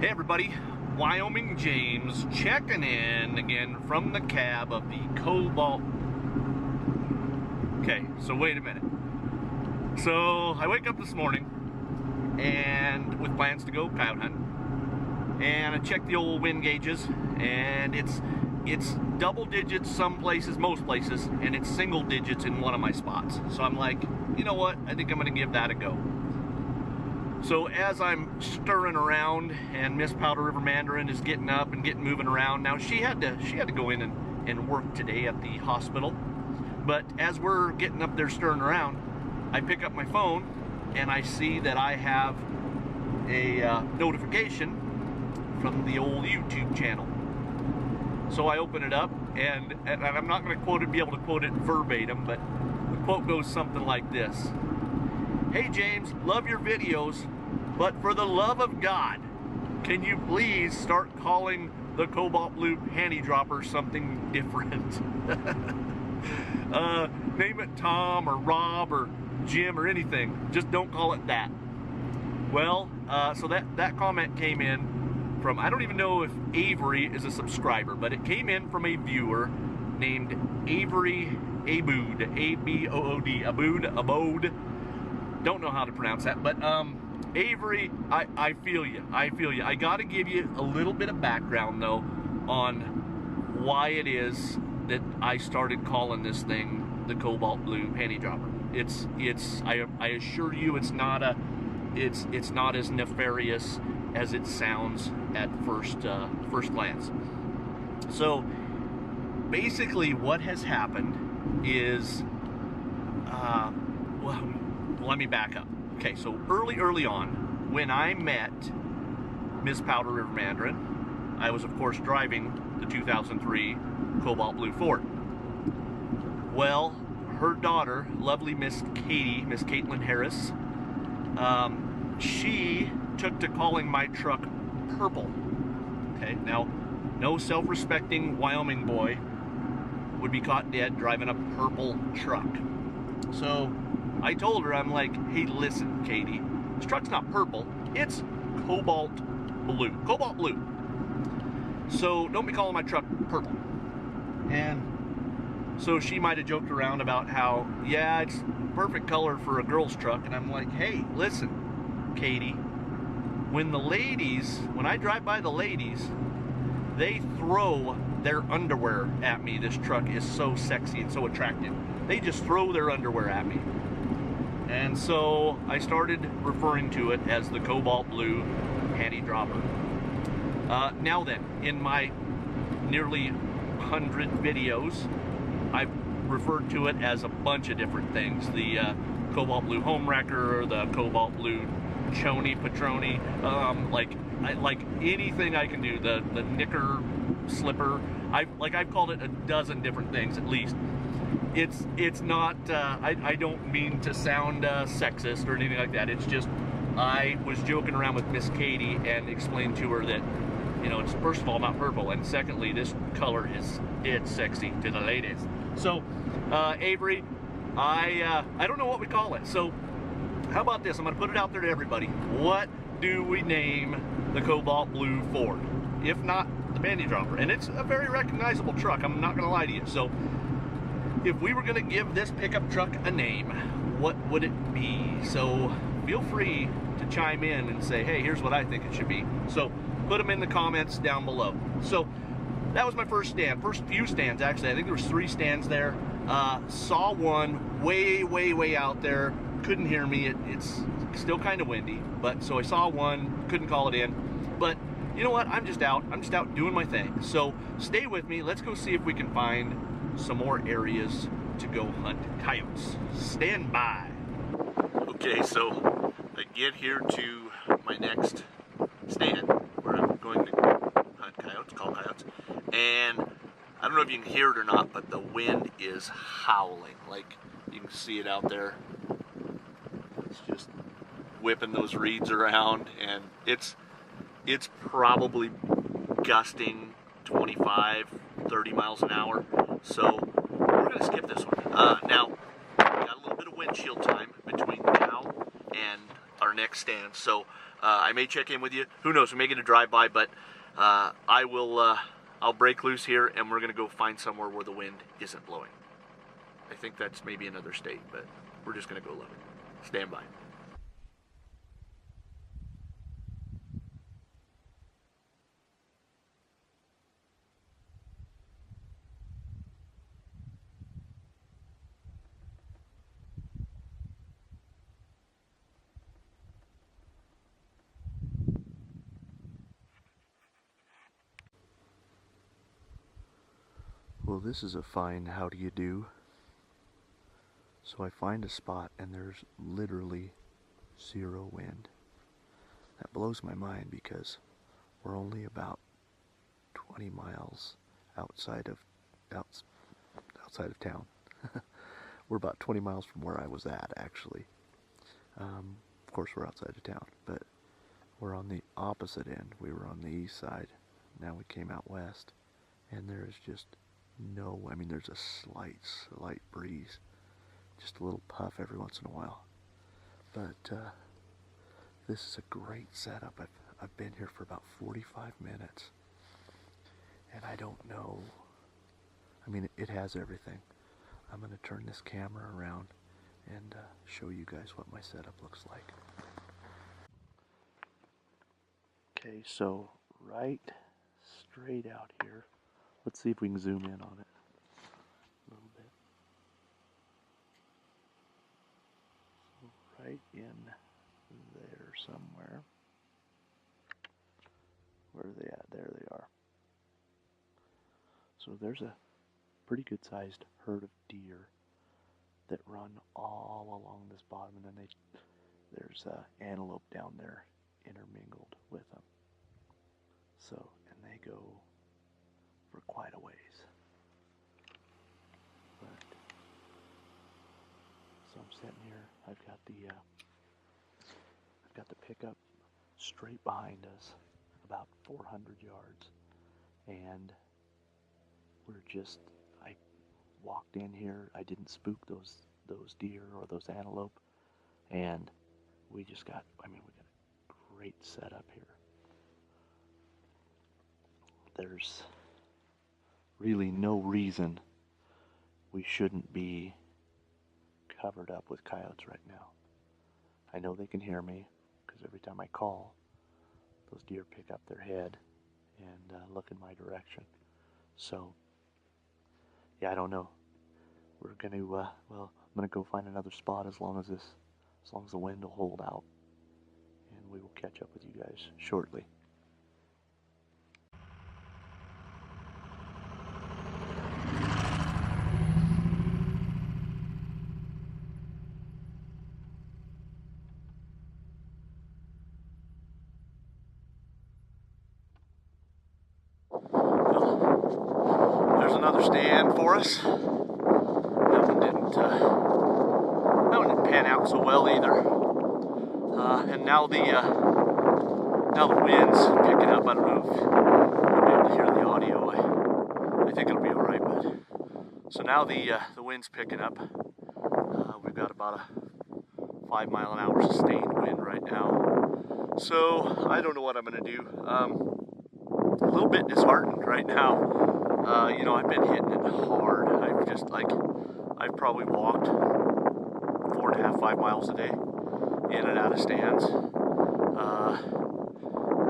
Hey everybody, Wyoming James checking in again from the cab of the Cobalt. Okay, so wait a minute. So I wake up this morning and with plans to go coyote hunt, and I check the old wind gauges, and it's double digits some places, most places, and it's single digits in one of my spots. So I'm like, you know what, I think I'm gonna give that a go. So as I'm stirring around and Miss Powder River Mandarin is getting up and getting moving around, now she had to go in and work today at the hospital, but as we're getting up there stirring around, I pick up my phone and I see that I have a notification from the old YouTube channel. So I open it up, and I'm not going to be able to quote it verbatim, but the quote goes something like this. Hey James, love your videos, but for the love of God, can you please start calling the Cobalt Blue Panty Dropper something different? Name it Tom or Rob or Jim or anything. Just don't call it that. Well, so that comment came in from, I don't even know if Avery is a subscriber, but it came in from a viewer named Avery Abood, A-B-O-O-D, Abood. Don't know how to pronounce that, but Avery, I feel you. I gotta give you a little bit of background though on why it is that I started calling this thing the Cobalt Blue Panty Dropper. I assure you it's not as nefarious as it sounds at first glance. So basically what has happened is well, let me back up. Okay, so early on, when I met Miss Powder River Mandarin, I was of course driving the 2003 Cobalt Blue Ford. Well, her daughter, lovely Miss Katie, Miss Caitlin Harris, she took to calling my truck purple. Okay, now, no self-respecting Wyoming boy would be caught dead driving a purple truck. So I told her, I'm like, hey, listen, Katie, this truck's not purple, it's cobalt blue. Cobalt blue. So don't be calling my truck purple. And so she might have joked around about how, yeah, it's perfect color for a girl's truck. And I'm like, hey, listen, Katie, when I drive by the ladies, they throw their underwear at me. This truck is so sexy and so attractive. They just throw their underwear at me. And so I started referring to it as the Cobalt Blue Panty Dropper. Now then, in my nearly 100 videos, I've referred to it as a bunch of different things. The Cobalt Blue Home Wrecker, the Cobalt Blue Choni Patroni, like anything I can do, the knicker slipper. I've called it a dozen different things at least. It's not, I don't mean to sound sexist or anything like that. It's just, I was joking around with Miss Katie and explained to her that, you know, it's first of all not purple, and secondly, this color is dead sexy to the ladies. So, Avery, I don't know what we call it. So, how about this? I'm going to put it out there to everybody. What do we name the Cobalt Blue Ford? If not the Panty Dropper? And it's a very recognizable truck, I'm not going to lie to you. So, if we were going to give this pickup truck a name, what would it be? So feel free to chime in and say, hey, here's what I think it should be. So put them in the comments down below. So that was my first few stands actually. I think there was 3 stands there. Saw one way out there. Couldn't hear me. It's still kind of windy, but so I saw one, couldn't call it in. But you know what? I'm just out doing my thing. So stay with me. Let's go see if we can find some more areas to go hunt coyotes. Stand by. Okay, so I get here to my next stand where I'm going to hunt coyotes, call coyotes, and I don't know if you can hear it or not, but the wind is howling. Like, you can see it out there. It's just whipping those reeds around, and it's probably gusting 25, 30 miles an hour. So we're going to skip this one. Now, we got a little bit of windshield time between now and our next stand. So I may check in with you. Who knows? We may get a drive-by, but I will. I'll break loose here, and we're gonna go find somewhere where the wind isn't blowing. I think that's maybe another state, but we're just gonna go look. Stand by. Well, this is a fine how do you do. So I find a spot and there's literally zero wind. That blows my mind because we're only about 20 miles outside of town. We're about 20 miles from where I was at, actually. Of course, we're outside of town, but we're on the opposite end. We were on the east side. Now we came out west, and there is just no, I mean, there's a slight breeze, just a little puff every once in a while. But this is a great setup. I've been here for about 45 minutes, and I don't know, I mean, it has everything. I'm going to turn this camera around and show you guys what my setup looks like. Okay, so right straight out here, let's see if we can zoom in on it a little bit. So right in there somewhere. Where are they at? There they are. So there's a pretty good sized herd of deer that run all along this bottom, and then there's antelope down there intermingled with them. So, and they go for quite a ways. But, so I'm sitting here, I've got the pickup straight behind us, about 400 yards, and I walked in here, I didn't spook those deer or those antelope, and we got a great setup here. There's really no reason we shouldn't be covered up with coyotes right now. I know they can hear me, because every time I call, those deer pick up their head and look in my direction. So, yeah, I don't know. We're going to, I'm going to go find another spot as long as the wind will hold out. And we will catch up with you guys shortly. There's another stand for us. That one didn't pan out so well either. And now the wind's picking up. I don't know if you'll be able to hear the audio. I think it'll be all right. But so now the wind's picking up. We've got about a 5 mile an hour sustained wind right now. So I don't know what I'm going to do. A little bit disheartened right now. You know, I've been hitting it hard. I've probably walked 4.5, 5 miles a day in and out of stands. You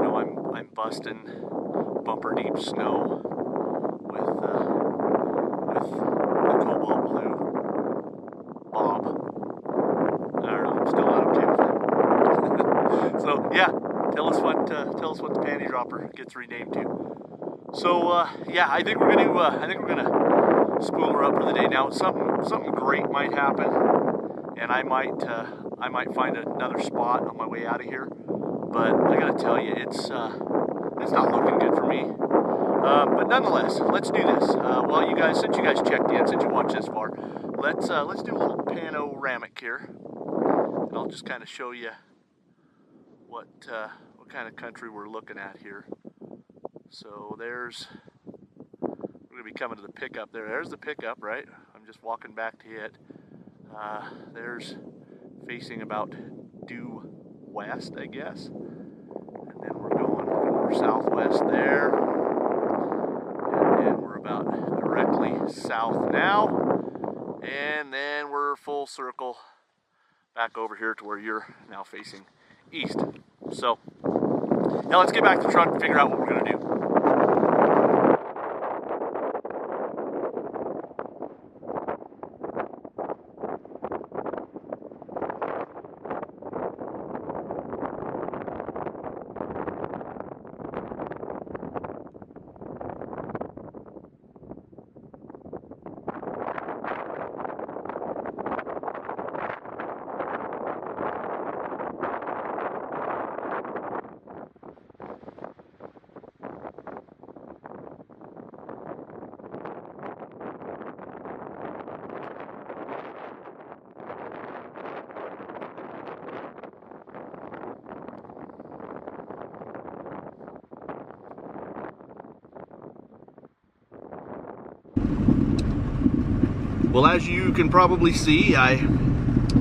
know, I'm busting bumper deep snow with the Cobalt Blue Bob. I don't know. I'm still not okay with it. So yeah, tell us what the panty dropper gets renamed to. So yeah, I think we're gonna spool her up for the day. Now something great might happen, and I might find another spot on my way out of here. But I gotta tell you, it's not looking good for me. But nonetheless, let's do this. Well, you guys, since you guys checked in, since you watched this far, let's do a little panoramic here, and I'll just kind of show you what kind of country we're looking at here. So we're gonna be coming to the pickup there. There's the pickup, right? I'm just walking back to it. There's facing about due southwest, I guess. And then we're going more southwest there. And then we're about directly south now. And then we're full circle back over here to where you're now facing east. So, now let's get back to the truck and figure out what we're going to do. Well, as you can probably see, I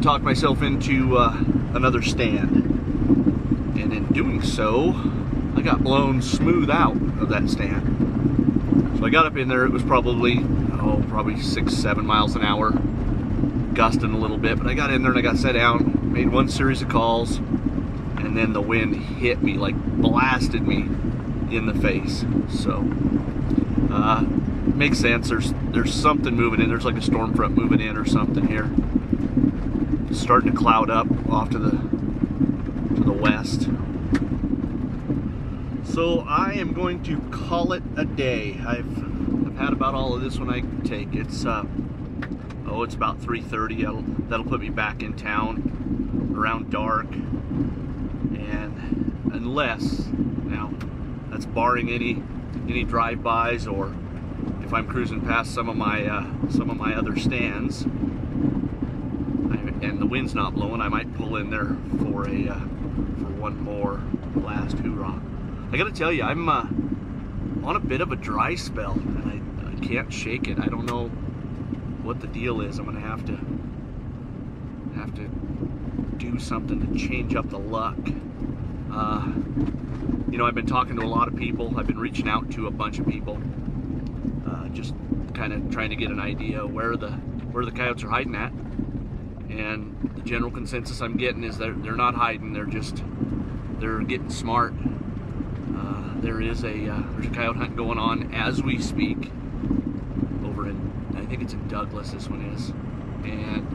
talked myself into another stand, and in doing so, I got blown smooth out of that stand. So I got up in there. It was probably 6-7 miles an hour, gusting a little bit, but I got in there and I got set down, made one series of calls, and then the wind hit me, like blasted me in the face. So makes sense. There's something moving in. There's like a storm front moving in or something here. It's starting to cloud up off to the west. So I am going to call it a day. I've had about all of this one I can take. It's it's about 3:30. That'll put me back in town around dark. And unless, now that's barring any drive-bys, or if I'm cruising past some of my other stands and the wind's not blowing, I might pull in there for one more last hoorah. I gotta tell you, I'm on a bit of a dry spell, and I can't shake it. I don't know what the deal is. I'm gonna have to do something to change up the luck. You know, I've been talking to a lot of people. I've been reaching out to a bunch of people, just kind of trying to get an idea where the coyotes are hiding at. And the general consensus I'm getting is they're not hiding. They're getting smart. There's a coyote hunt going on as we speak over in, I think it's in Douglas, this one is. And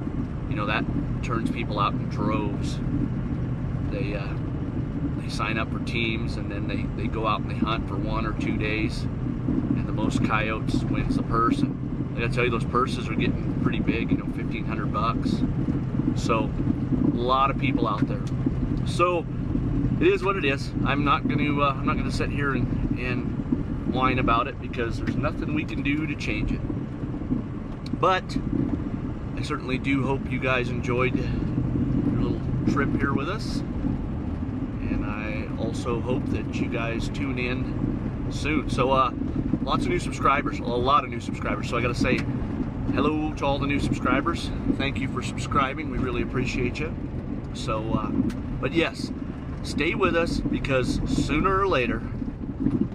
you know, that turns people out in droves. They sign up for teams, and then they go out and they hunt for 1 or 2 days, and the most coyotes wins the purse. And I gotta tell you, those purses are getting pretty big, you know, $1,500. So a lot of people out there. So it is what it is. I'm not gonna sit here and whine about it, because there's nothing we can do to change it. But I certainly do hope you guys enjoyed your little trip here with us. And I also hope that you guys tune in soon. So lots of new subscribers, a lot of new subscribers. So I gotta say hello to all the new subscribers. Thank you for subscribing. We really appreciate you. So, but yes, stay with us, because sooner or later,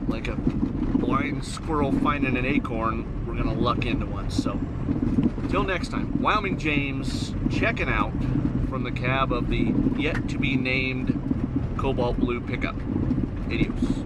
like a blind squirrel finding an acorn, we're gonna luck into one. So until next time, Wyoming James checking out from the cab of the yet to be named Cobalt Blue pickup. Adios.